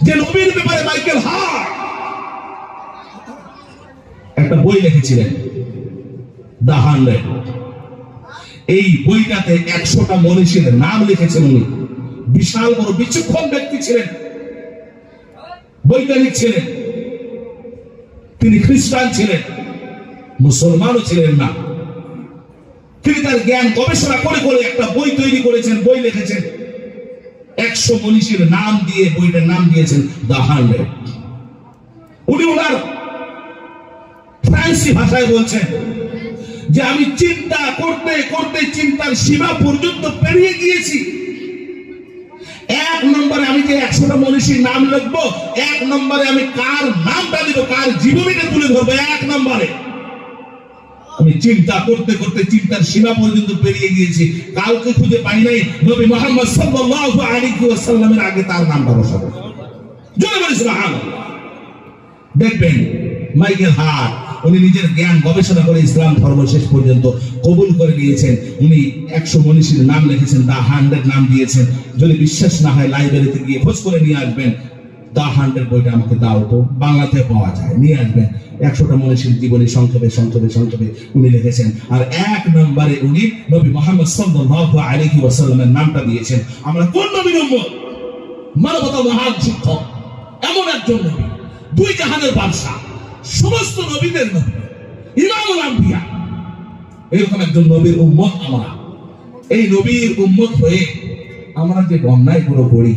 যে নবীর ব্যাপারে মাইকেল হার্ট একটা বই লিখেছিলেন, দ্য 100। এই বইটাতে 100টা মনীষীর নাম লিখেছেন উনি। বিশাল বড় বিচক্ষণ ব্যক্তি ছিলেন, বৈজ্ঞানিক ছিলেন, তিনি খ্রিস্টান ছিলেন, মুসলমানও ছিলেন না। তিনি তার জ্ঞান গবেষণা করে করে একটা বই তৈরি করেছেন, বই লিখেছেন। 100 মনীষীর নাম দিয়ে বইটার নাম দিয়েছেন দ্য 100। উনি ওনার ফ্রান্সি ভাষায় বলছেন যে আমি চিন্তা করতে করতে চিন্তার সীমা পর্যন্ত পেরিয়ে গিয়েছি। 1 নম্বরে আমি যে 100টা মনীষীর নাম লিখবো, 1 নম্বরে আমি কার নামটা দিব, কার জীবনীটা তুলে ধরবো। 1 নম্বরে আমি চিন্তা করতে করতে চিন্তার সীমা পর্যন্ত পেরিয়ে গিয়েছি, কাউকে খুঁজে পাই নাই নবী মুহাম্মদ সাল্লাল্লাহু আলাইহি ওয়াসাল্লামের আগে তার নামটা বসাবো। জোরে বলি সুবহানাল্লাহ। দেখবেন মাইকেল হার্ট উনি নিজের জ্ঞান গবেষণা করে ইসলাম ধর্ম শেষ পর্যন্ত কবুল করে নিয়েছেন। উনি 100 মনীষীর নাম লিখেছেন, দ্য 100 নাম দিয়েছেন। যদি বিশ্বাস না হয় লাইব্রেরিতে গিয়ে খোঁজ করে নিয়ে আসবেন। দ্য 100 বইটা আমাকে দাও তো, বাংলাতে পাওয়া যায়, নিয়ে আসবেন। 100টা মনীষীর জীবনী সংক্ষেপে সংক্ষেপে সংক্ষেপে উনি লিখেছেন। আর 1 নম্বরে উনি নবী মুহাম্মদ সাল্লাল্লাহু আলাইহি ওয়াসাল্লামের নামটা দিয়েছেন। আমরা কোন নবীর উম্মত? মানবতার মহান শিক্ষক, এমন একজন নবী, 2 জাহানের বাদশা, সমস্ত নবীদের নবী, ইমামুল আম্বিয়া, এরকম একজন নবীর উম্মত আমরা। এই নবীর উম্মত হয়ে আমরা যে অন্যায় গুলো করি,